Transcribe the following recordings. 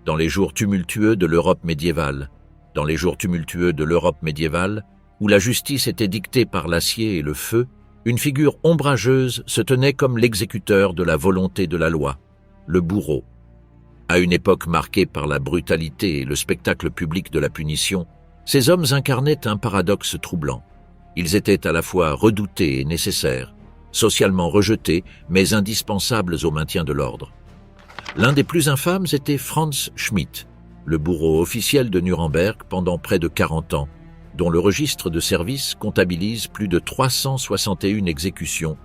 dans les jours tumultueux de l'Europe médiévale, où la justice était dictée par l'acier et le feu, une figure ombrageuse se tenait comme l'exécuteur de la volonté de la loi, le bourreau. À une époque marquée par la brutalité et le spectacle public de la punition, ces hommes incarnaient un paradoxe troublant. Ils étaient à la fois redoutés et nécessaires, socialement rejetés, mais indispensables au maintien de l'ordre. L'un des plus infâmes était Franz Schmidt, le bourreau officiel de Nuremberg pendant près de 40 ans, dont le registre de service comptabilise plus de 361 exécutions,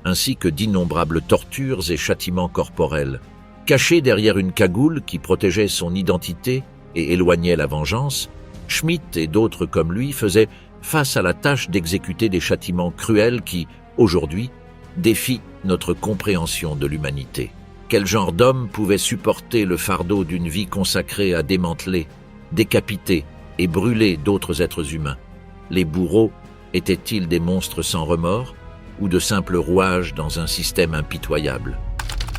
ainsi que d'innombrables tortures et châtiments corporels. Caché derrière une cagoule qui protégeait son identité et éloignait la vengeance, Schmidt et d'autres comme lui faisaient face à la tâche d'exécuter des châtiments cruels qui, aujourd'hui, défient notre compréhension de l'humanité. Quel genre d'homme pouvait supporter le fardeau d'une vie consacrée à démanteler, décapiter et brûler d'autres êtres humains? Les bourreaux étaient-ils des monstres sans remords ou de simples rouages dans un système impitoyable?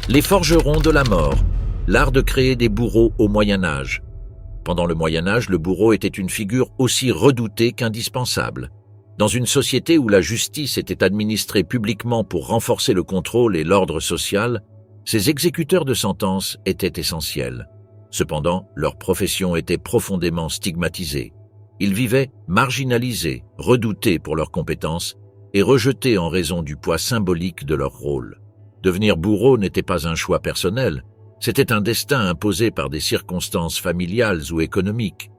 Les forgerons de la mort, l'art de créer des bourreaux au Moyen-Âge. Pendant le Moyen-Âge, le bourreau était une figure aussi redoutée qu'indispensable. Dans une société où la justice était administrée publiquement pour renforcer le contrôle et l'ordre social, ces exécuteurs de sentences étaient essentiels. Cependant, leur profession était profondément stigmatisée. Ils vivaient marginalisés, redoutés pour leurs compétences et rejetés en raison du poids symbolique de leur rôle. Devenir bourreau n'était pas un choix personnel, c'était un destin imposé par des circonstances familiales ou économiques.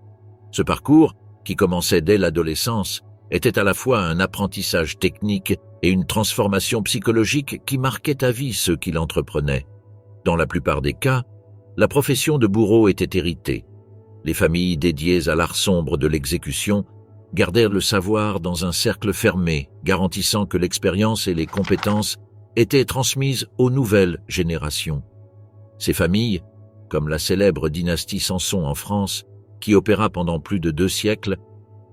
Ce parcours, qui commençait dès l'adolescence, était à la fois un apprentissage technique et une transformation psychologique qui marquait à vie ceux qui l'entreprenaient. Dans la plupart des cas, la profession de bourreau était héritée. Les familles dédiées à l'art sombre de l'exécution gardèrent le savoir dans un cercle fermé, garantissant que l'expérience et les compétences étaient transmises aux nouvelles générations. Ces familles, comme la célèbre dynastie Samson en France, qui opéra pendant plus de 2 siècles,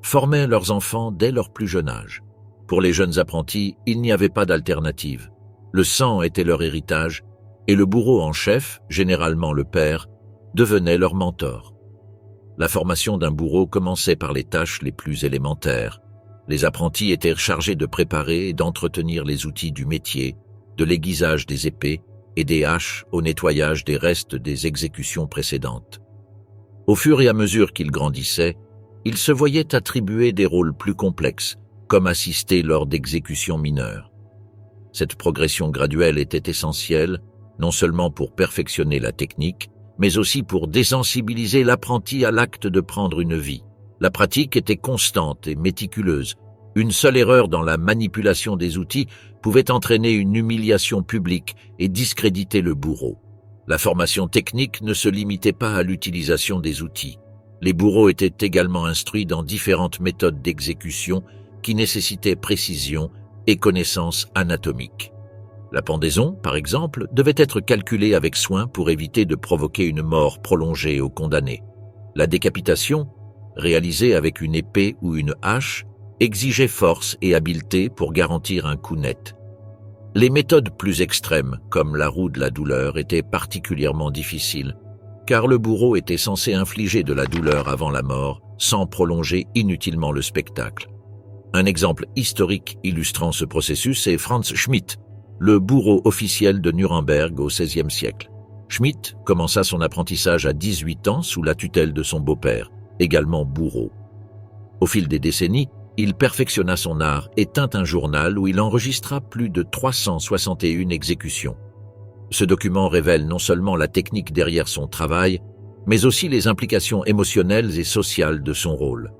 formaient leurs enfants dès leur plus jeune âge. Pour les jeunes apprentis, il n'y avait pas d'alternative. Le sang était leur héritage, et le bourreau en chef, généralement le père, devenait leur mentor. La formation d'un bourreau commençait par les tâches les plus élémentaires. Les apprentis étaient chargés de préparer et d'entretenir les outils du métier, de l'aiguisage des épées et des haches au nettoyage des restes des exécutions précédentes. Au fur et à mesure qu'ils grandissaient, ils se voyaient attribuer des rôles plus complexes, comme assister lors d'exécutions mineures. Cette progression graduelle était essentielle, non seulement pour perfectionner la technique, mais aussi pour désensibiliser l'apprenti à l'acte de prendre une vie. La pratique était constante et méticuleuse. Une seule erreur dans la manipulation des outils pouvait entraîner une humiliation publique et discréditer le bourreau. La formation technique ne se limitait pas à l'utilisation des outils. Les bourreaux étaient également instruits dans différentes méthodes d'exécution qui nécessitaient précision et connaissances anatomiques. La pendaison, par exemple, devait être calculée avec soin pour éviter de provoquer une mort prolongée au condamné. La décapitation, réalisée avec une épée ou une hache, exigeait force et habileté pour garantir un coup net. Les méthodes plus extrêmes, comme la roue de la douleur, étaient particulièrement difficiles, car le bourreau était censé infliger de la douleur avant la mort, sans prolonger inutilement le spectacle. Un exemple historique illustrant ce processus est Franz Schmidt, le bourreau officiel de Nuremberg au XVIe siècle. Schmidt commença son apprentissage à 18 ans sous la tutelle de son beau-père, également bourreau. Au fil des décennies, il perfectionna son art et tint un journal où il enregistra plus de 361 exécutions. Ce document révèle non seulement la technique derrière son travail, mais aussi les implications émotionnelles et sociales de son rôle.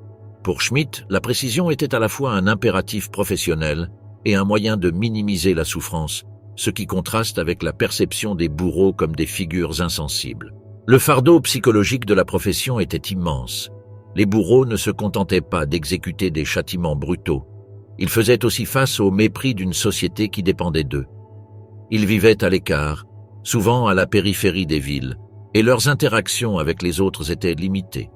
Pour Schmidt, la précision était à la fois un impératif professionnel et un moyen de minimiser la souffrance, ce qui contraste avec la perception des bourreaux comme des figures insensibles. Le fardeau psychologique de la profession était immense. Les bourreaux ne se contentaient pas d'exécuter des châtiments brutaux. Ils faisaient aussi face au mépris d'une société qui dépendait d'eux. Ils vivaient à l'écart, souvent à la périphérie des villes, et leurs interactions avec les autres étaient limitées.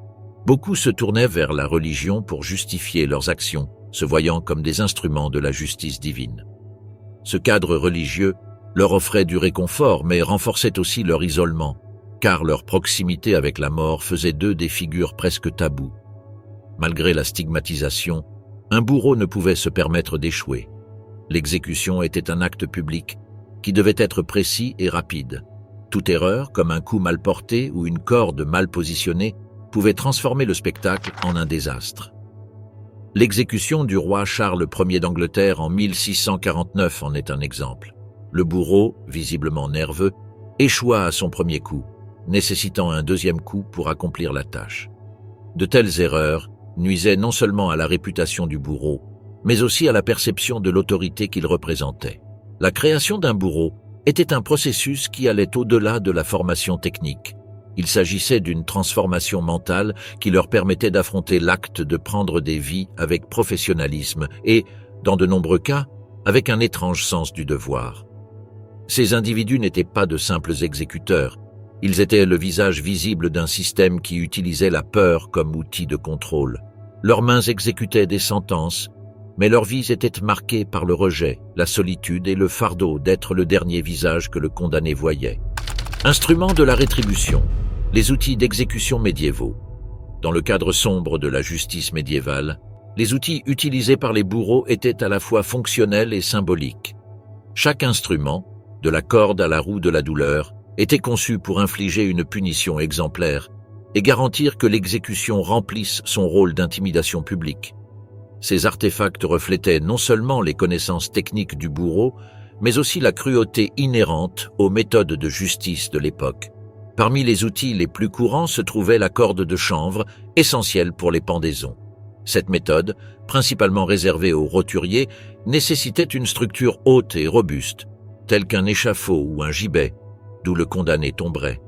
Beaucoup se tournaient vers la religion pour justifier leurs actions, se voyant comme des instruments de la justice divine. Ce cadre religieux leur offrait du réconfort, mais renforçait aussi leur isolement, car leur proximité avec la mort faisait d'eux des figures presque taboues. Malgré la stigmatisation, un bourreau ne pouvait se permettre d'échouer. L'exécution était un acte public qui devait être précis et rapide. Toute erreur, comme un coup mal porté ou une corde mal positionnée, pouvait transformer le spectacle en un désastre. L'exécution du roi Charles Ier d'Angleterre en 1649 en est un exemple. Le bourreau, visiblement nerveux, échoua à son premier coup, nécessitant un deuxième coup pour accomplir la tâche. De telles erreurs nuisaient non seulement à la réputation du bourreau, mais aussi à la perception de l'autorité qu'il représentait. La création d'un bourreau était un processus qui allait au-delà de la formation technique. Il s'agissait d'une transformation mentale qui leur permettait d'affronter l'acte de prendre des vies avec professionnalisme et, dans de nombreux cas, avec un étrange sens du devoir. Ces individus n'étaient pas de simples exécuteurs. Ils étaient le visage visible d'un système qui utilisait la peur comme outil de contrôle. Leurs mains exécutaient des sentences, mais leurs vies étaient marquées par le rejet, la solitude et le fardeau d'être le dernier visage que le condamné voyait. Instruments de la rétribution, les outils d'exécution médiévaux. Dans le cadre sombre de la justice médiévale, les outils utilisés par les bourreaux étaient à la fois fonctionnels et symboliques. Chaque instrument, de la corde à la roue de la douleur, était conçu pour infliger une punition exemplaire et garantir que l'exécution remplisse son rôle d'intimidation publique. Ces artefacts reflétaient non seulement les connaissances techniques du bourreau, mais aussi la cruauté inhérente aux méthodes de justice de l'époque. Parmi les outils les plus courants se trouvait la corde de chanvre, essentielle pour les pendaisons. Cette méthode, principalement réservée aux roturiers, nécessitait une structure haute et robuste, telle qu'un échafaud ou un gibet, d'où le condamné tomberait.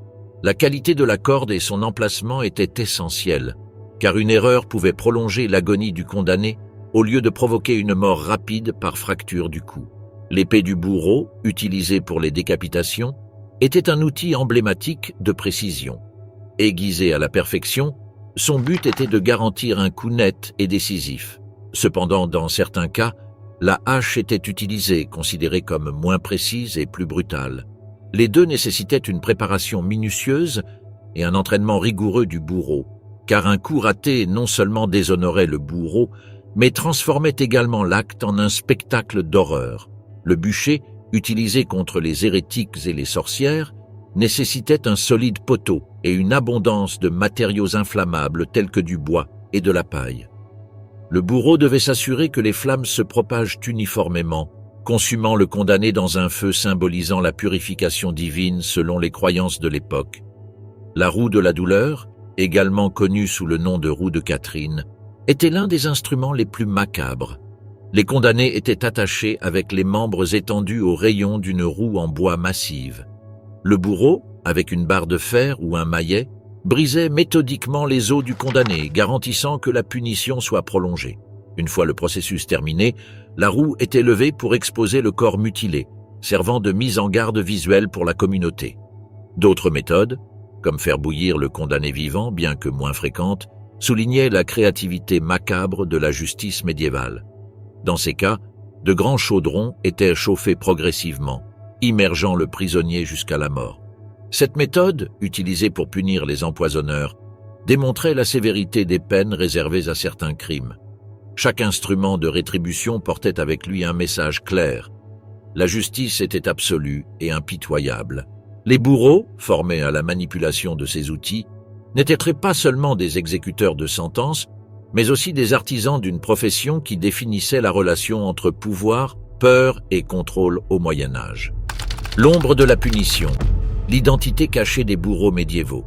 La qualité de la corde et son emplacement étaient essentiels, car une erreur pouvait prolonger l'agonie du condamné au lieu de provoquer une mort rapide par fracture du cou. L'épée du bourreau, utilisée pour les décapitations, était un outil emblématique de précision. Aiguisée à la perfection, son but était de garantir un coup net et décisif. Cependant, dans certains cas, la hache était utilisée, considérée comme moins précise et plus brutale. Les deux nécessitaient une préparation minutieuse et un entraînement rigoureux du bourreau, car un coup raté non seulement déshonorait le bourreau, mais transformait également l'acte en un spectacle d'horreur. Le bûcher, utilisé contre les hérétiques et les sorcières, nécessitait un solide poteau et une abondance de matériaux inflammables tels que du bois et de la paille. Le bourreau devait s'assurer que les flammes se propagent uniformément, consumant le condamné dans un feu symbolisant la purification divine selon les croyances de l'époque. La roue de la douleur, également connue sous le nom de roue de Catherine, était l'un des instruments les plus macabres. Les condamnés étaient attachés avec les membres étendus aux rayons d'une roue en bois massive. Le bourreau, avec une barre de fer ou un maillet, brisait méthodiquement les os du condamné, garantissant que la punition soit prolongée. Une fois le processus terminé, la roue était levée pour exposer le corps mutilé, servant de mise en garde visuelle pour la communauté. D'autres méthodes, comme faire bouillir le condamné vivant, bien que moins fréquentes, soulignaient la créativité macabre de la justice médiévale. Dans ces cas, de grands chaudrons étaient chauffés progressivement, immergeant le prisonnier jusqu'à la mort. Cette méthode, utilisée pour punir les empoisonneurs, démontrait la sévérité des peines réservées à certains crimes. Chaque instrument de rétribution portait avec lui un message clair. La justice était absolue et impitoyable. Les bourreaux, formés à la manipulation de ces outils, n'étaient pas seulement des exécuteurs de sentences, mais aussi des artisans d'une profession qui définissait la relation entre pouvoir, peur et contrôle au Moyen Âge. L'ombre de la punition, l'identité cachée des bourreaux médiévaux.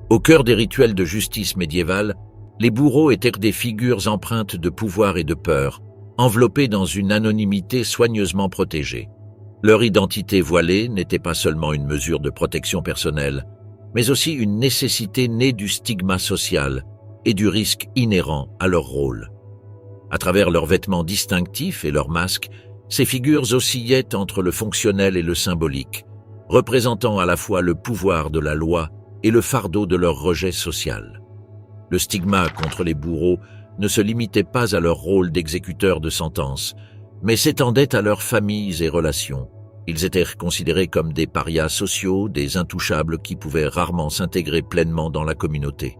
Au cœur des rituels de justice médiévale, les bourreaux étaient des figures empreintes de pouvoir et de peur, enveloppées dans une anonymité soigneusement protégée. Leur identité voilée n'était pas seulement une mesure de protection personnelle, mais aussi une nécessité née du stigma social et du risque inhérent à leur rôle. À travers leurs vêtements distinctifs et leurs masques, ces figures oscillaient entre le fonctionnel et le symbolique, représentant à la fois le pouvoir de la loi et le fardeau de leur rejet social. Le stigma contre les bourreaux ne se limitait pas à leur rôle d'exécuteurs de sentences, mais s'étendait à leurs familles et relations. Ils étaient considérés comme des parias sociaux, des intouchables qui pouvaient rarement s'intégrer pleinement dans la communauté.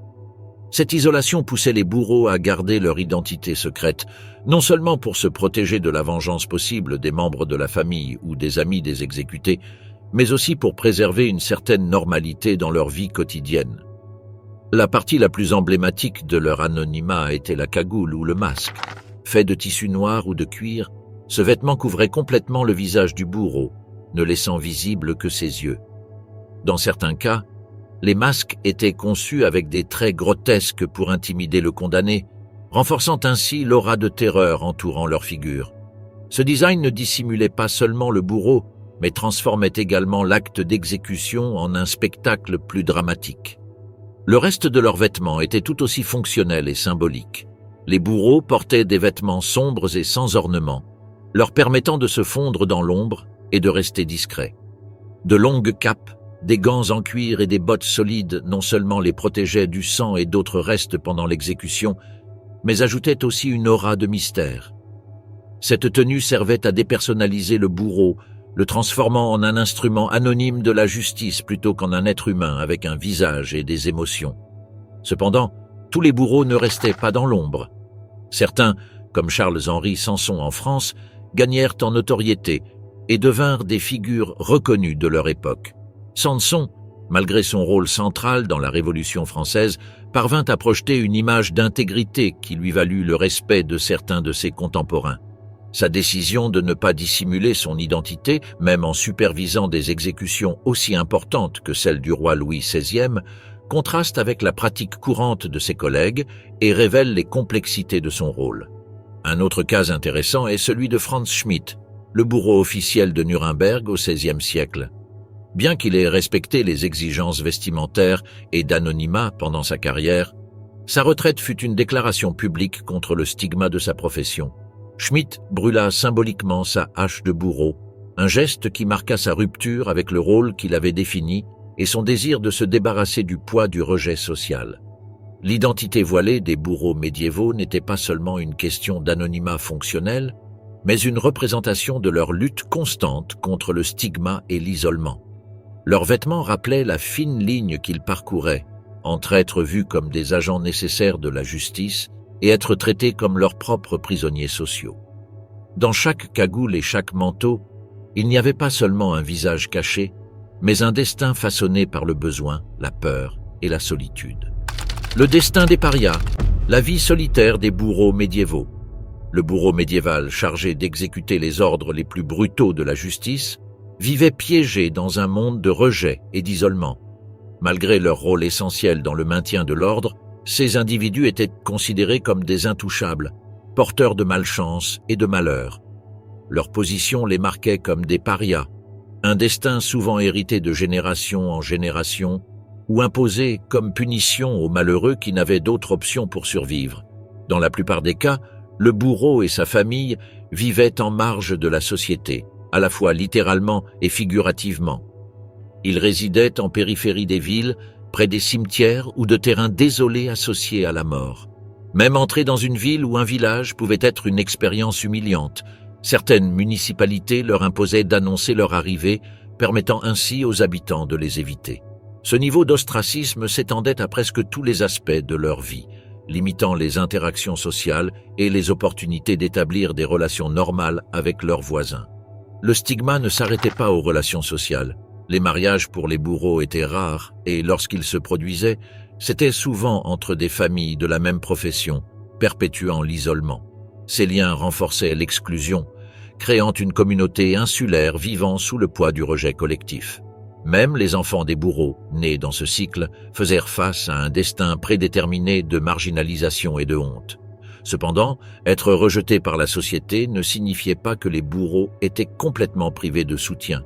Cette isolation poussait les bourreaux à garder leur identité secrète, non seulement pour se protéger de la vengeance possible des membres de la famille ou des amis des exécutés, mais aussi pour préserver une certaine normalité dans leur vie quotidienne. La partie la plus emblématique de leur anonymat était la cagoule ou le masque. Fait de tissu noir ou de cuir, ce vêtement couvrait complètement le visage du bourreau, ne laissant visible que ses yeux. Dans certains cas, les masques étaient conçus avec des traits grotesques pour intimider le condamné, renforçant ainsi l'aura de terreur entourant leur figure. Ce design ne dissimulait pas seulement le bourreau, mais transformait également l'acte d'exécution en un spectacle plus dramatique. Le reste de leurs vêtements était tout aussi fonctionnel et symbolique. Les bourreaux portaient des vêtements sombres et sans ornement, leur permettant de se fondre dans l'ombre et de rester discrets. De longues capes, des gants en cuir et des bottes solides non seulement les protégeaient du sang et d'autres restes pendant l'exécution, mais ajoutaient aussi une aura de mystère. Cette tenue servait à dépersonnaliser le bourreau, le transformant en un instrument anonyme de la justice plutôt qu'en un être humain avec un visage et des émotions. Cependant, tous les bourreaux ne restaient pas dans l'ombre. Certains, comme Charles-Henri Sanson en France, gagnèrent en notoriété et devinrent des figures reconnues de leur époque. Sanson, malgré son rôle central dans la Révolution française, parvint à projeter une image d'intégrité qui lui valut le respect de certains de ses contemporains. Sa décision de ne pas dissimuler son identité, même en supervisant des exécutions aussi importantes que celle du roi Louis XVI, contraste avec la pratique courante de ses collègues et révèle les complexités de son rôle. Un autre cas intéressant est celui de Franz Schmidt, le bourreau officiel de Nuremberg au XVIe siècle. Bien qu'il ait respecté les exigences vestimentaires et d'anonymat pendant sa carrière, sa retraite fut une déclaration publique contre le stigma de sa profession. Schmidt brûla symboliquement sa hache de bourreau, un geste qui marqua sa rupture avec le rôle qu'il avait défini et son désir de se débarrasser du poids du rejet social. L'identité voilée des bourreaux médiévaux n'était pas seulement une question d'anonymat fonctionnel, mais une représentation de leur lutte constante contre le stigma et l'isolement. Leurs vêtements rappelaient la fine ligne qu'ils parcouraient, entre être vus comme des agents nécessaires de la justice et être traités comme leurs propres prisonniers sociaux. Dans chaque cagoule et chaque manteau, il n'y avait pas seulement un visage caché, mais un destin façonné par le besoin, la peur et la solitude. Le destin des parias, la vie solitaire des bourreaux médiévaux. Le bourreau médiéval chargé d'exécuter les ordres les plus brutaux de la justice vivaient piégés dans un monde de rejet et d'isolement. Malgré leur rôle essentiel dans le maintien de l'ordre, ces individus étaient considérés comme des intouchables, porteurs de malchance et de malheur. Leur position les marquait comme des parias, un destin souvent hérité de génération en génération ou imposé comme punition aux malheureux qui n'avaient d'autre option pour survivre. Dans la plupart des cas, le bourreau et sa famille vivaient en marge de la société, à la fois littéralement et figurativement. Ils résidaient en périphérie des villes, près des cimetières ou de terrains désolés associés à la mort. Même entrer dans une ville ou un village pouvait être une expérience humiliante. Certaines municipalités leur imposaient d'annoncer leur arrivée, permettant ainsi aux habitants de les éviter. Ce niveau d'ostracisme s'étendait à presque tous les aspects de leur vie, limitant les interactions sociales et les opportunités d'établir des relations normales avec leurs voisins. Le stigma ne s'arrêtait pas aux relations sociales. Les mariages pour les bourreaux étaient rares et lorsqu'ils se produisaient, c'était souvent entre des familles de la même profession, perpétuant l'isolement. Ces liens renforçaient l'exclusion, créant une communauté insulaire vivant sous le poids du rejet collectif. Même les enfants des bourreaux, nés dans ce cycle, faisaient face à un destin prédéterminé de marginalisation et de honte. Cependant, être rejeté par la société ne signifiait pas que les bourreaux étaient complètement privés de soutien.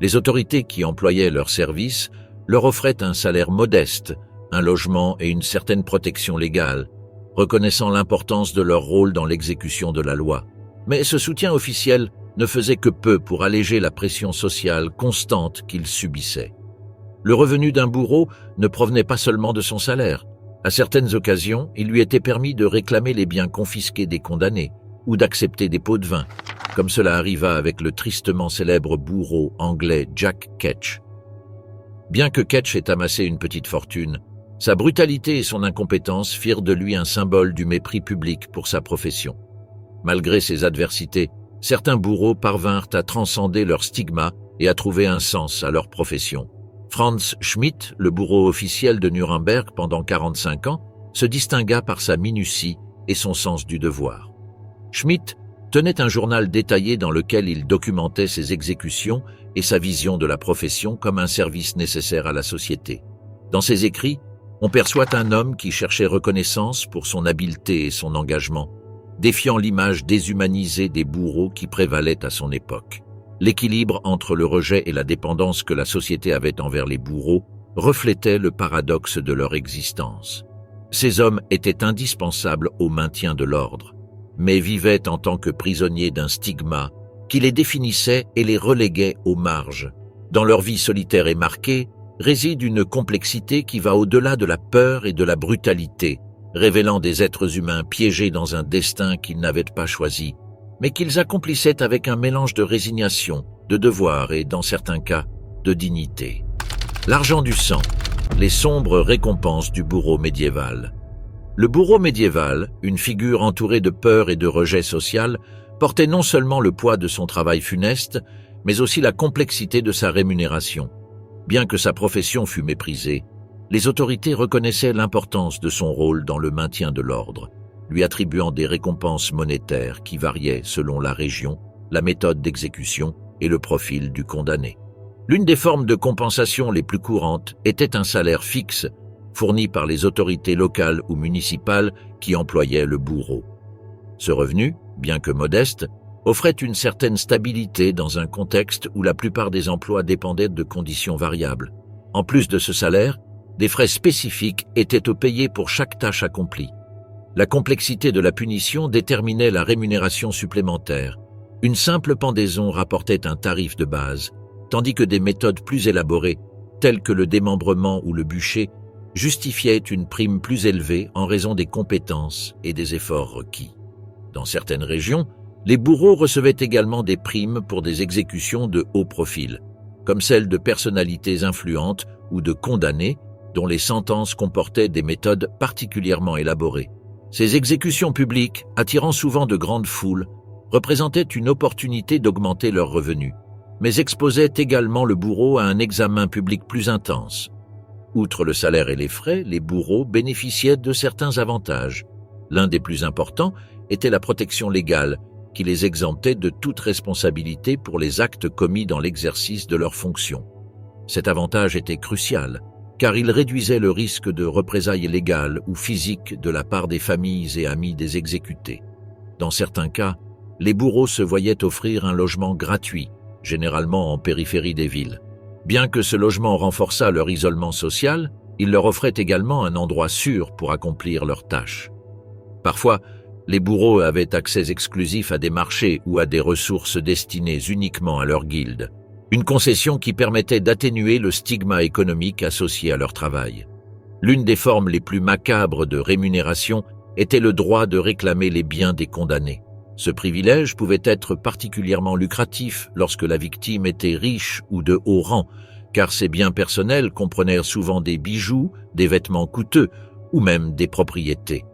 Les autorités qui employaient leurs services leur offraient un salaire modeste, un logement et une certaine protection légale, reconnaissant l'importance de leur rôle dans l'exécution de la loi. Mais ce soutien officiel ne faisait que peu pour alléger la pression sociale constante qu'ils subissaient. Le revenu d'un bourreau ne provenait pas seulement de son salaire. À certaines occasions, il lui était permis de réclamer les biens confisqués des condamnés ou d'accepter des pots de vin, comme cela arriva avec le tristement célèbre bourreau anglais Jack Ketch. Bien que Ketch ait amassé une petite fortune, sa brutalité et son incompétence firent de lui un symbole du mépris public pour sa profession. Malgré ses adversités, certains bourreaux parvinrent à transcender leur stigma et à trouver un sens à leur profession. Franz Schmidt, le bourreau officiel de Nuremberg pendant 45 ans, se distingua par sa minutie et son sens du devoir. Schmidt tenait un journal détaillé dans lequel il documentait ses exécutions et sa vision de la profession comme un service nécessaire à la société. Dans ses écrits, on perçoit un homme qui cherchait reconnaissance pour son habileté et son engagement, défiant l'image déshumanisée des bourreaux qui prévalait à son époque. L'équilibre entre le rejet et la dépendance que la société avait envers les bourreaux reflétait le paradoxe de leur existence. Ces hommes étaient indispensables au maintien de l'ordre, mais vivaient en tant que prisonniers d'un stigma qui les définissait et les reléguait aux marges. Dans leur vie solitaire et marquée réside une complexité qui va au-delà de la peur et de la brutalité, révélant des êtres humains piégés dans un destin qu'ils n'avaient pas choisi, mais qu'ils accomplissaient avec un mélange de résignation, de devoir et, dans certains cas, de dignité. L'argent du sang, les sombres récompenses du bourreau médiéval. Le bourreau médiéval, une figure entourée de peur et de rejet social, portait non seulement le poids de son travail funeste, mais aussi la complexité de sa rémunération. Bien que sa profession fût méprisée, les autorités reconnaissaient l'importance de son rôle dans le maintien de l'ordre, lui attribuant des récompenses monétaires qui variaient selon la région, la méthode d'exécution et le profil du condamné. L'une des formes de compensation les plus courantes était un salaire fixe, fourni par les autorités locales ou municipales qui employaient le bourreau. Ce revenu, bien que modeste, offrait une certaine stabilité dans un contexte où la plupart des emplois dépendaient de conditions variables. En plus de ce salaire, des frais spécifiques étaient payés pour chaque tâche accomplie. La complexité de la punition déterminait la rémunération supplémentaire. Une simple pendaison rapportait un tarif de base, tandis que des méthodes plus élaborées, telles que le démembrement ou le bûcher, justifiaient une prime plus élevée en raison des compétences et des efforts requis. Dans certaines régions, les bourreaux recevaient également des primes pour des exécutions de haut profil, comme celles de personnalités influentes ou de condamnés dont les sentences comportaient des méthodes particulièrement élaborées. Ces exécutions publiques, attirant souvent de grandes foules, représentaient une opportunité d'augmenter leurs revenus, mais exposaient également le bourreau à un examen public plus intense. Outre le salaire et les frais, les bourreaux bénéficiaient de certains avantages. L'un des plus importants était la protection légale, qui les exemptait de toute responsabilité pour les actes commis dans l'exercice de leurs fonctions. Cet avantage était crucial, car il réduisait le risque de représailles légales ou physiques de la part des familles et amis des exécutés. Dans certains cas, les bourreaux se voyaient offrir un logement gratuit, généralement en périphérie des villes. Bien que ce logement renforçât leur isolement social, il leur offrait également un endroit sûr pour accomplir leurs tâches. Parfois, les bourreaux avaient accès exclusif à des marchés ou à des ressources destinées uniquement à leur guilde, une concession qui permettait d'atténuer le stigma économique associé à leur travail. L'une des formes les plus macabres de rémunération était le droit de réclamer les biens des condamnés. Ce privilège pouvait être particulièrement lucratif lorsque la victime était riche ou de haut rang, car ses biens personnels comprenaient souvent des bijoux, des vêtements coûteux ou même des propriétés.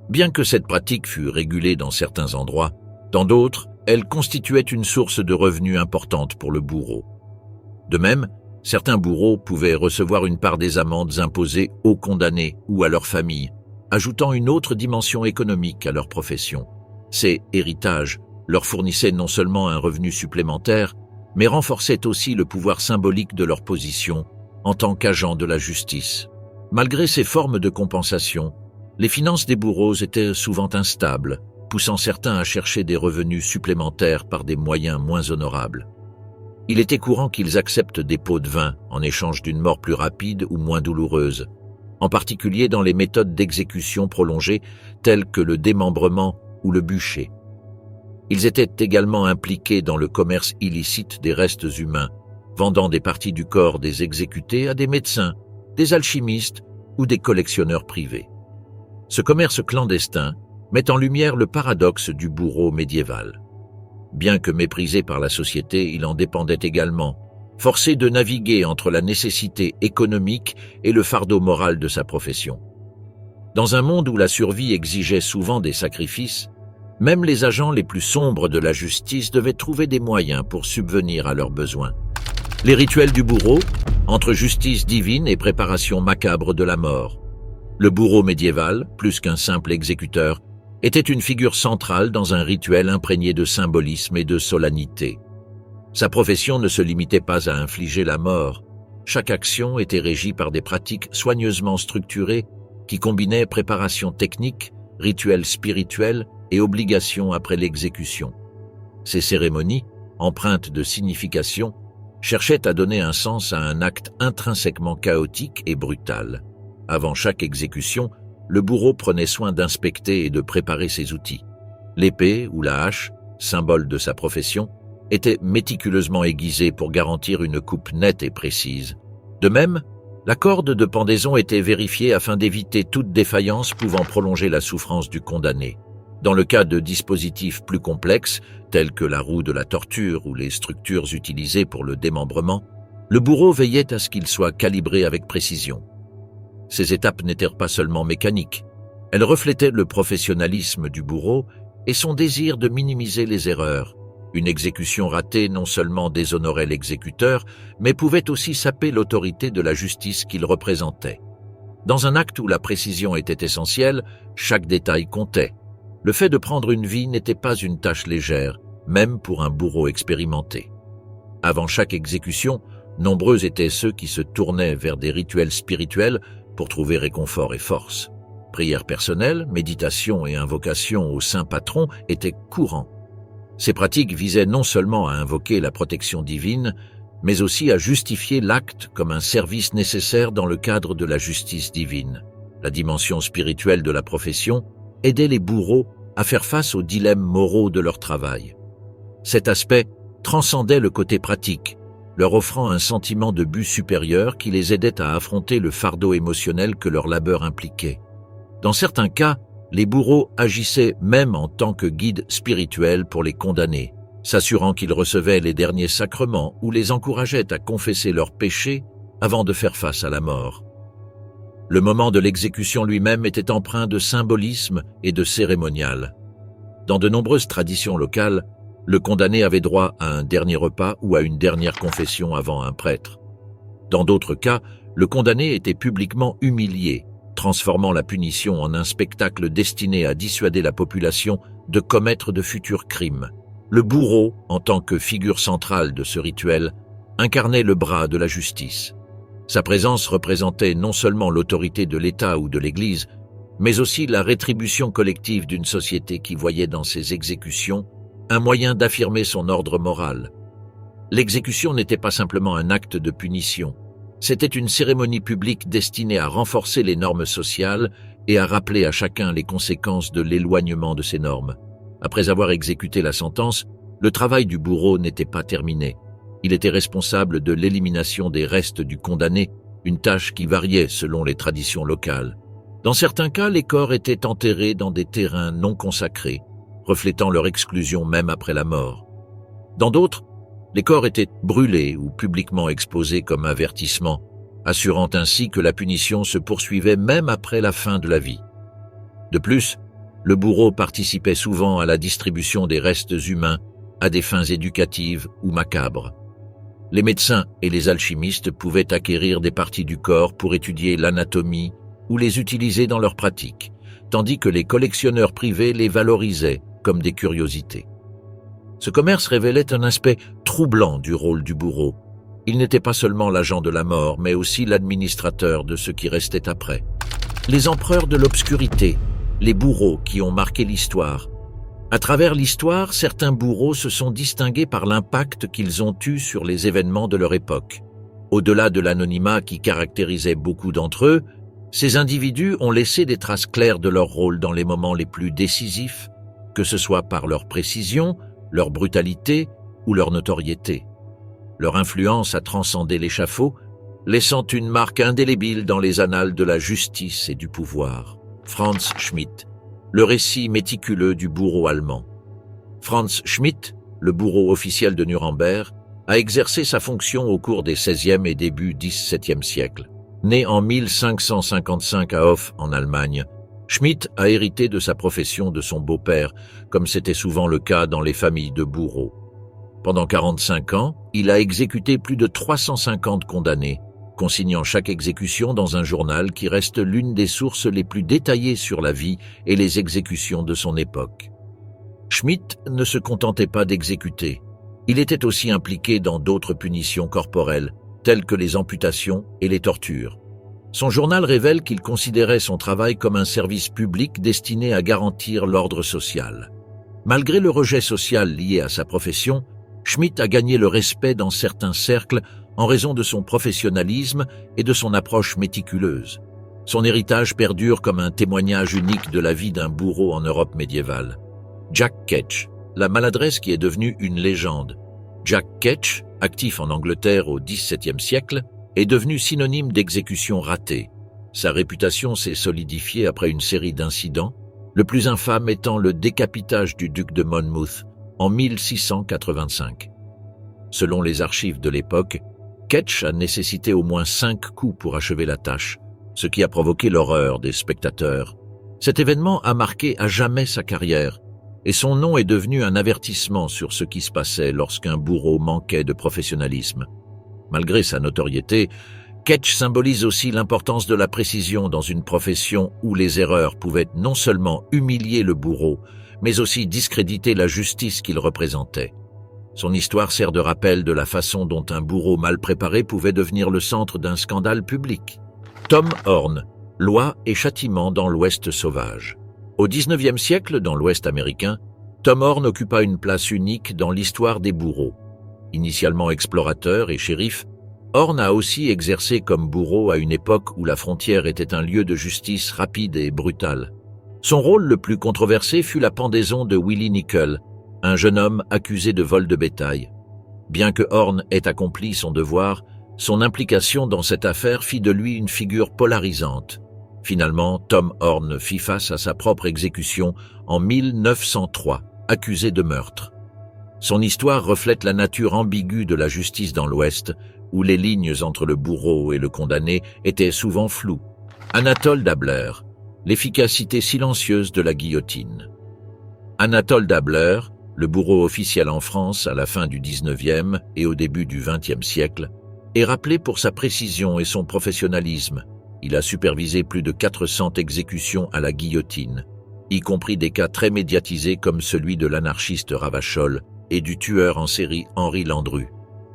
Bien que cette pratique fût régulée dans certains endroits, dans d'autres, elle constituait une source de revenus importante pour le bourreau. De même, certains bourreaux pouvaient recevoir une part des amendes imposées aux condamnés ou à leurs familles, ajoutant une autre dimension économique à leur profession. Ces héritages leur fournissaient non seulement un revenu supplémentaire, mais renforçaient aussi le pouvoir symbolique de leur position en tant qu'agents de la justice. Malgré ces formes de compensation, les finances des bourreaux étaient souvent instables, poussant certains à chercher des revenus supplémentaires par des moyens moins honorables. Il était courant qu'ils acceptent des pots de vin en échange d'une mort plus rapide ou moins douloureuse, en particulier dans les méthodes d'exécution prolongées telles que le démembrement ou le bûcher. Ils étaient également impliqués dans le commerce illicite des restes humains, vendant des parties du corps des exécutés à des médecins, des alchimistes ou des collectionneurs privés. Ce commerce clandestin met en lumière le paradoxe du bourreau médiéval. Bien que méprisé par la société, il en dépendait également, forcé de naviguer entre la nécessité économique et le fardeau moral de sa profession. Dans un monde où la survie exigeait souvent des sacrifices, même les agents les plus sombres de la justice devaient trouver des moyens pour subvenir à leurs besoins. Les rituels du bourreau, entre justice divine et préparation macabre de la mort. Le bourreau médiéval, plus qu'un simple exécuteur, était une figure centrale dans un rituel imprégné de symbolisme et de solennité. Sa profession ne se limitait pas à infliger la mort. Chaque action était régie par des pratiques soigneusement structurées qui combinaient préparation technique, rituel spirituel et obligation après l'exécution. Ces cérémonies, empreintes de signification, cherchaient à donner un sens à un acte intrinsèquement chaotique et brutal. Avant chaque exécution, le bourreau prenait soin d'inspecter et de préparer ses outils. L'épée ou la hache, symbole de sa profession, était méticuleusement aiguisée pour garantir une coupe nette et précise. De même, la corde de pendaison était vérifiée afin d'éviter toute défaillance pouvant prolonger la souffrance du condamné. Dans le cas de dispositifs plus complexes, tels que la roue de la torture ou les structures utilisées pour le démembrement, le bourreau veillait à ce qu'ils soient calibrés avec précision. Ces étapes n'étaient pas seulement mécaniques, elles reflétaient le professionnalisme du bourreau et son désir de minimiser les erreurs. Une exécution ratée non seulement déshonorait l'exécuteur, mais pouvait aussi saper l'autorité de la justice qu'il représentait. Dans un acte où la précision était essentielle, chaque détail comptait. Le fait de prendre une vie n'était pas une tâche légère, même pour un bourreau expérimenté. Avant chaque exécution, nombreux étaient ceux qui se tournaient vers des rituels spirituels pour trouver réconfort et force. Prières personnelles, méditation et invocation au saint patron étaient courants. Ces pratiques visaient non seulement à invoquer la protection divine, mais aussi à justifier l'acte comme un service nécessaire dans le cadre de la justice divine. La dimension spirituelle de la profession aidait les bourreaux à faire face aux dilemmes moraux de leur travail. Cet aspect transcendait le côté pratique, leur offrant un sentiment de but supérieur qui les aidait à affronter le fardeau émotionnel que leur labeur impliquait. Dans certains cas, les bourreaux agissaient même en tant que guides spirituels pour les condamnés, s'assurant qu'ils recevaient les derniers sacrements ou les encourageaient à confesser leurs péchés avant de faire face à la mort. Le moment de l'exécution lui-même était empreint de symbolisme et de cérémonial. Dans de nombreuses traditions locales, le condamné avait droit à un dernier repas ou à une dernière confession avant un prêtre. Dans d'autres cas, le condamné était publiquement humilié, transformant la punition en un spectacle destiné à dissuader la population de commettre de futurs crimes. Le bourreau, en tant que figure centrale de ce rituel, incarnait le bras de la justice. Sa présence représentait non seulement l'autorité de l'État ou de l'Église, mais aussi la rétribution collective d'une société qui voyait dans ses exécutions un moyen d'affirmer son ordre moral. L'exécution n'était pas simplement un acte de punition, c'était une cérémonie publique destinée à renforcer les normes sociales et à rappeler à chacun les conséquences de l'éloignement de ces normes. Après avoir exécuté la sentence, le travail du bourreau n'était pas terminé. Il était responsable de l'élimination des restes du condamné, une tâche qui variait selon les traditions locales. Dans certains cas, les corps étaient enterrés dans des terrains non consacrés, reflétant leur exclusion même après la mort. Dans d'autres, les corps étaient brûlés ou publiquement exposés comme avertissement, assurant ainsi que la punition se poursuivait même après la fin de la vie. De plus, le bourreau participait souvent à la distribution des restes humains à des fins éducatives ou macabres. Les médecins et les alchimistes pouvaient acquérir des parties du corps pour étudier l'anatomie ou les utiliser dans leurs pratiques, tandis que les collectionneurs privés les valorisaient comme des curiosités. Ce commerce révélait un aspect troublant du rôle du bourreau. Il n'était pas seulement l'agent de la mort, mais aussi l'administrateur de ce qui restait après. Les empereurs de l'obscurité, les bourreaux qui ont marqué l'histoire. À travers l'histoire, certains bourreaux se sont distingués par l'impact qu'ils ont eu sur les événements de leur époque. Au-delà de l'anonymat qui caractérisait beaucoup d'entre eux, ces individus ont laissé des traces claires de leur rôle dans les moments les plus décisifs, que ce soit par leur précision, leur brutalité ou leur notoriété. Leur influence a transcendé l'échafaud, laissant une marque indélébile dans les annales de la justice et du pouvoir. Franz Schmidt, le récit méticuleux du bourreau allemand. Franz Schmidt, le bourreau officiel de Nuremberg, a exercé sa fonction au cours des XVIe et début XVIIe siècles. Né en 1555 à Hof, en Allemagne, Schmidt a hérité de sa profession de son beau-père, comme c'était souvent le cas dans les familles de bourreaux. Pendant 45 ans, il a exécuté plus de 350 condamnés, consignant chaque exécution dans un journal qui reste l'une des sources les plus détaillées sur la vie et les exécutions de son époque. Schmidt ne se contentait pas d'exécuter. Il était aussi impliqué dans d'autres punitions corporelles, telles que les amputations et les tortures. Son journal révèle qu'il considérait son travail comme un service public destiné à garantir l'ordre social. Malgré le rejet social lié à sa profession, Schmidt a gagné le respect dans certains cercles en raison de son professionnalisme et de son approche méticuleuse. Son héritage perdure comme un témoignage unique de la vie d'un bourreau en Europe médiévale. Jack Ketch, la maladresse qui est devenue une légende. Jack Ketch, actif en Angleterre au XVIIe siècle, est devenu synonyme d'exécution ratée. Sa réputation s'est solidifiée après une série d'incidents, le plus infâme étant le décapitage du duc de Monmouth en 1685. Selon les archives de l'époque, Ketch a nécessité au moins 5 coups pour achever la tâche, ce qui a provoqué l'horreur des spectateurs. Cet événement a marqué à jamais sa carrière, et son nom est devenu un avertissement sur ce qui se passait lorsqu'un bourreau manquait de professionnalisme. Malgré sa notoriété, Ketch symbolise aussi l'importance de la précision dans une profession où les erreurs pouvaient non seulement humilier le bourreau, mais aussi discréditer la justice qu'il représentait. Son histoire sert de rappel de la façon dont un bourreau mal préparé pouvait devenir le centre d'un scandale public. Tom Horne, Loi et châtiment dans l'Ouest sauvage. Au XIXe siècle, dans l'Ouest américain, Tom Horne occupa une place unique dans l'histoire des bourreaux. Initialement explorateur et shérif, Horne a aussi exercé comme bourreau à une époque où la frontière était un lieu de justice rapide et brutale. Son rôle le plus controversé fut la pendaison de Willie Nickel, un jeune homme accusé de vol de bétail. Bien que Horne ait accompli son devoir, son implication dans cette affaire fit de lui une figure polarisante. Finalement, Tom Horne fit face à sa propre exécution en 1903, accusé de meurtre. Son histoire reflète la nature ambiguë de la justice dans l'Ouest, où les lignes entre le bourreau et le condamné étaient souvent floues. Anatole Dabler, l'efficacité silencieuse de la guillotine. Anatole Dabler, le bourreau officiel en France à la fin du XIXe et au début du XXe siècle, est rappelé pour sa précision et son professionnalisme. Il a supervisé plus de 400 exécutions à la guillotine, y compris des cas très médiatisés comme celui de l'anarchiste Ravachol et du tueur en série Henri Landru.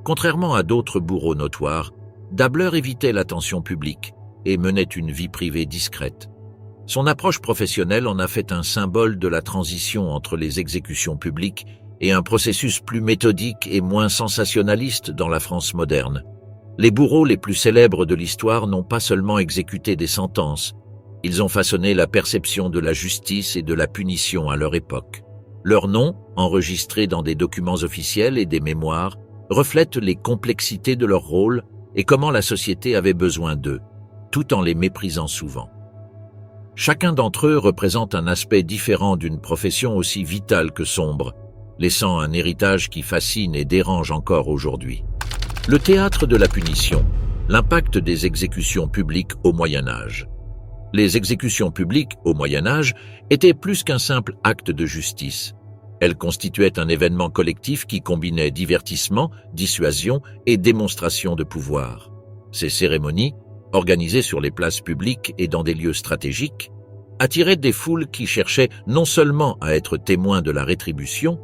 Contrairement à d'autres bourreaux notoires, Dabler évitait l'attention publique et menait une vie privée discrète. Son approche professionnelle en a fait un symbole de la transition entre les exécutions publiques et un processus plus méthodique et moins sensationnaliste dans la France moderne. Les bourreaux les plus célèbres de l'histoire n'ont pas seulement exécuté des sentences, ils ont façonné la perception de la justice et de la punition à leur époque. Leurs noms, enregistrés dans des documents officiels et des mémoires, reflètent les complexités de leur rôle et comment la société avait besoin d'eux, tout en les méprisant souvent. Chacun d'entre eux représente un aspect différent d'une profession aussi vitale que sombre, laissant un héritage qui fascine et dérange encore aujourd'hui. Le théâtre de la punition, l'impact des exécutions publiques au Moyen-Âge. Les exécutions publiques au Moyen-Âge étaient plus qu'un simple acte de justice. Elles constituaient un événement collectif qui combinait divertissement, dissuasion et démonstration de pouvoir. Ces cérémonies, organisées sur les places publiques et dans des lieux stratégiques, attiraient des foules qui cherchaient non seulement à être témoins de la rétribution,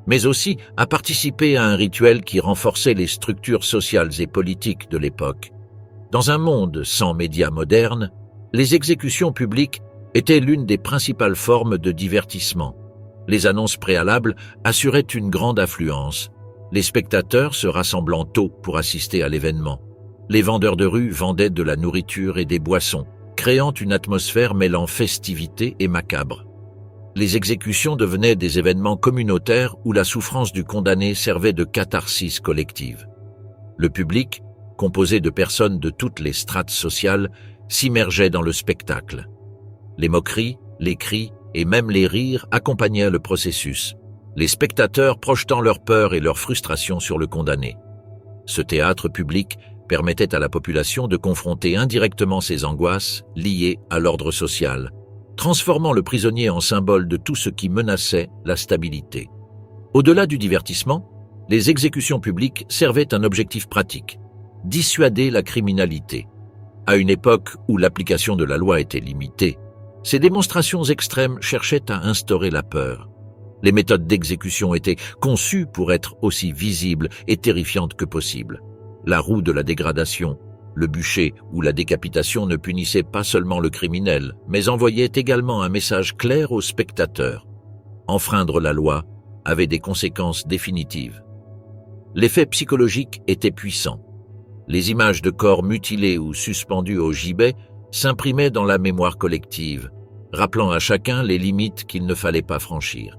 mais aussi à participer à un rituel qui renforçait les structures sociales et politiques de l'époque. Dans un monde sans médias modernes, les exécutions publiques étaient l'une des principales formes de divertissement. Les annonces préalables assuraient une grande affluence, les spectateurs se rassemblant tôt pour assister à l'événement. Les vendeurs de rue vendaient de la nourriture et des boissons, créant une atmosphère mêlant festivité et macabre. Les exécutions devenaient des événements communautaires où la souffrance du condamné servait de catharsis collective. Le public, composé de personnes de toutes les strates sociales, s'immergeait dans le spectacle. Les moqueries, les cris et même les rires accompagnaient le processus. les spectateurs projetant leur peur et leur frustration sur le condamné. Ce théâtre public permettait à la population de confronter indirectement ses angoisses liées à l'ordre social, transformant le prisonnier en symbole de tout ce qui menaçait la stabilité. Au-delà du divertissement, les exécutions publiques servaient un objectif pratique: dissuader la criminalité. À une époque où l'application de la loi était limitée, ces démonstrations extrêmes cherchaient à instaurer la peur. Les méthodes d'exécution étaient conçues pour être aussi visibles et terrifiantes que possible. La roue de la dégradation, le bûcher ou la décapitation ne punissaient pas seulement le criminel, mais envoyaient également un message clair aux spectateurs. Enfreindre la loi avait des conséquences définitives. L'effet psychologique était puissant. Les images de corps mutilés ou suspendus au gibet s'imprimaient dans la mémoire collective, rappelant à chacun les limites qu'il ne fallait pas franchir.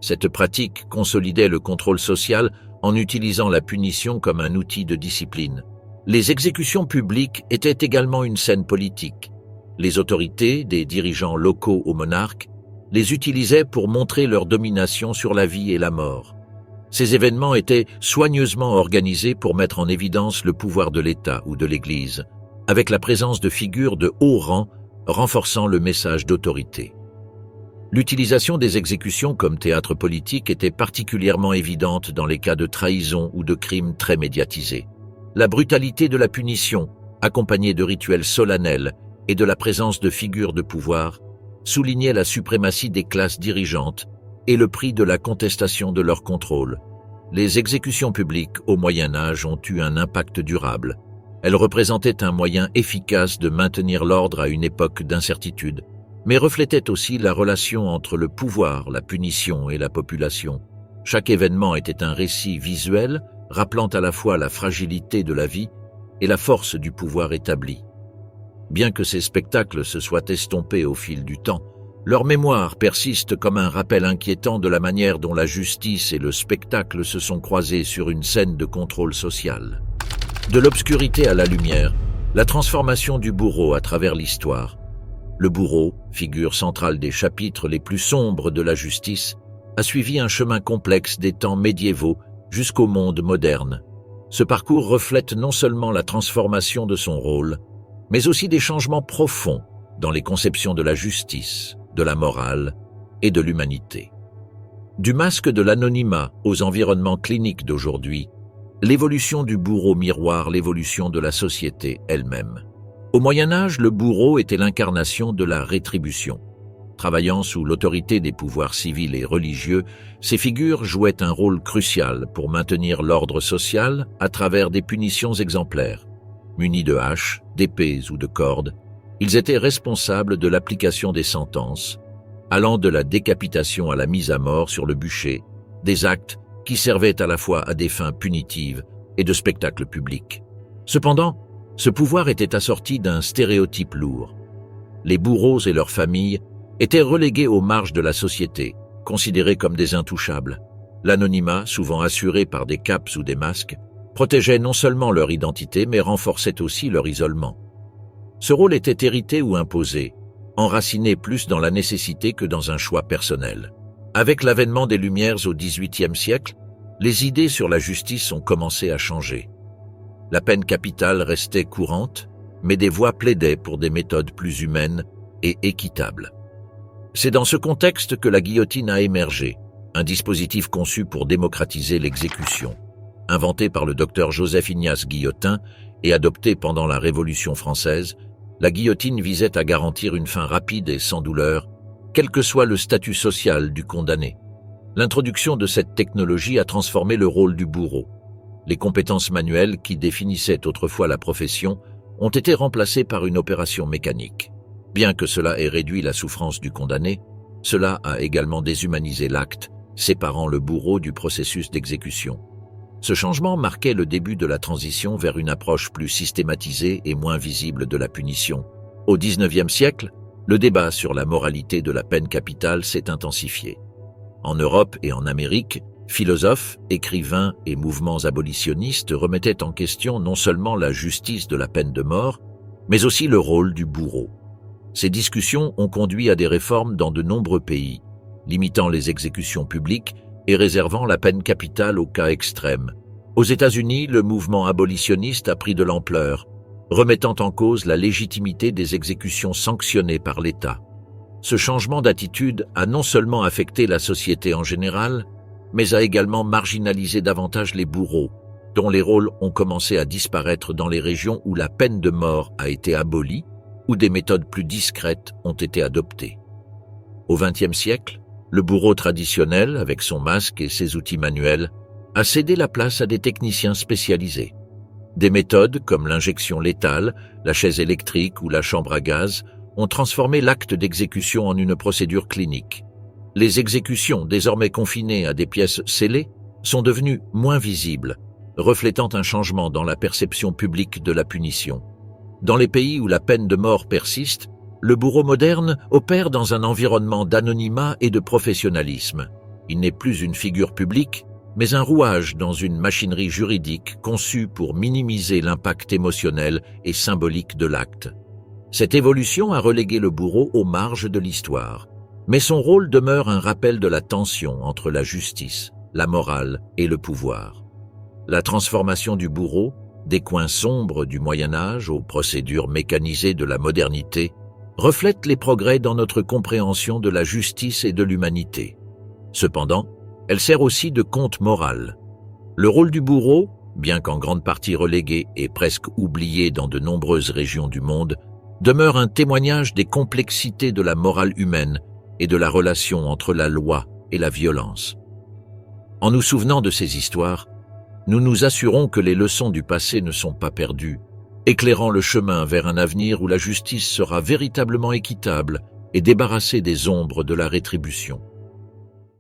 Cette pratique consolidait le contrôle social en utilisant la punition comme un outil de discipline. Les exécutions publiques étaient également une scène politique. Les autorités, des dirigeants locaux aux monarques, les utilisaient pour montrer leur domination sur la vie et la mort. Ces événements étaient soigneusement organisés pour mettre en évidence le pouvoir de l'État ou de l'Église, avec la présence de figures de haut rang renforçant le message d'autorité. L'utilisation des exécutions comme théâtre politique était particulièrement évidente dans les cas de trahison ou de crimes très médiatisés. La brutalité de la punition, accompagnée de rituels solennels et de la présence de figures de pouvoir, soulignait la suprématie des classes dirigeantes et le prix de la contestation de leur contrôle. Les exécutions publiques au Moyen Âge ont eu un impact durable. Elles représentaient un moyen efficace de maintenir l'ordre à une époque d'incertitude, mais reflétaient aussi la relation entre le pouvoir, la punition et la population. Chaque événement était un récit visuel rappelant à la fois la fragilité de la vie et la force du pouvoir établi. Bien que ces spectacles se soient estompés au fil du temps, leur mémoire persiste comme un rappel inquiétant de la manière dont la justice et le spectacle se sont croisés sur une scène de contrôle social. De l'obscurité à la lumière, la transformation du bourreau à travers l'histoire. Le bourreau, figure centrale des chapitres les plus sombres de la justice, a suivi un chemin complexe des temps médiévaux jusqu'au monde moderne. Ce parcours reflète non seulement la transformation de son rôle, mais aussi des changements profonds dans les conceptions de la justice, de la morale et de l'humanité. Du masque de l'anonymat aux environnements cliniques d'aujourd'hui, l'évolution du bourreau miroire l'évolution de la société elle-même. Au Moyen Âge, le bourreau était l'incarnation de la rétribution. Travaillant sous l'autorité des pouvoirs civils et religieux, ces figures jouaient un rôle crucial pour maintenir l'ordre social à travers des punitions exemplaires. Munis de haches, d'épées ou de cordes, ils étaient responsables de l'application des sentences, allant de la décapitation à la mise à mort sur le bûcher, des actes qui servaient à la fois à des fins punitives et de spectacle public. Cependant, ce pouvoir était assorti d'un stéréotype lourd. Les bourreaux et leurs familles étaient relégués aux marges de la société, considérés comme des intouchables. L'anonymat, souvent assuré par des capes ou des masques, protégeait non seulement leur identité, mais renforçait aussi leur isolement. Ce rôle était hérité ou imposé, enraciné plus dans la nécessité que dans un choix personnel. Avec l'avènement des Lumières au XVIIIe siècle, les idées sur la justice ont commencé à changer. La peine capitale restait courante, mais des voix plaidaient pour des méthodes plus humaines et équitables. C'est dans ce contexte que la guillotine a émergé, un dispositif conçu pour démocratiser l'exécution. Inventé par le docteur Joseph-Ignace Guillotin et adopté pendant la Révolution française, la guillotine visait à garantir une fin rapide et sans douleur, quel que soit le statut social du condamné. L'introduction de cette technologie a transformé le rôle du bourreau. Les compétences manuelles qui définissaient autrefois la profession ont été remplacées par une opération mécanique. Bien que cela ait réduit la souffrance du condamné, cela a également déshumanisé l'acte, séparant le bourreau du processus d'exécution. Ce changement marquait le début de la transition vers une approche plus systématisée et moins visible de la punition. Au XIXe siècle, le débat sur la moralité de la peine capitale s'est intensifié. En Europe et en Amérique, philosophes, écrivains et mouvements abolitionnistes remettaient en question non seulement la justice de la peine de mort, mais aussi le rôle du bourreau. Ces discussions ont conduit à des réformes dans de nombreux pays, limitant les exécutions publiques et réservant la peine capitale aux cas extrêmes. Aux États-Unis, le mouvement abolitionniste a pris de l'ampleur, remettant en cause la légitimité des exécutions sanctionnées par l'État. Ce changement d'attitude a non seulement affecté la société en général, mais a également marginalisé davantage les bourreaux, dont les rôles ont commencé à disparaître dans les régions où la peine de mort a été abolie, où des méthodes plus discrètes ont été adoptées. Au XXe siècle, le bourreau traditionnel, avec son masque et ses outils manuels, a cédé la place à des techniciens spécialisés. Des méthodes comme l'injection létale, la chaise électrique ou la chambre à gaz ont transformé l'acte d'exécution en une procédure clinique. Les exécutions, désormais confinées à des pièces scellées, sont devenues moins visibles, reflétant un changement dans la perception publique de la punition. Dans les pays où la peine de mort persiste, le bourreau moderne opère dans un environnement d'anonymat et de professionnalisme. Il n'est plus une figure publique, mais un rouage dans une machinerie juridique conçue pour minimiser l'impact émotionnel et symbolique de l'acte. Cette évolution a relégué le bourreau aux marges de l'histoire, mais son rôle demeure un rappel de la tension entre la justice, la morale et le pouvoir. La transformation du bourreau, des coins sombres du Moyen-Âge aux procédures mécanisées de la modernité, reflète les progrès dans notre compréhension de la justice et de l'humanité. Cependant, elle sert aussi de conte moral. Le rôle du bourreau, bien qu'en grande partie relégué et presque oublié dans de nombreuses régions du monde, demeure un témoignage des complexités de la morale humaine et de la relation entre la loi et la violence. En nous souvenant de ces histoires, nous nous assurons que les leçons du passé ne sont pas perdues, éclairant le chemin vers un avenir où la justice sera véritablement équitable et débarrassée des ombres de la rétribution.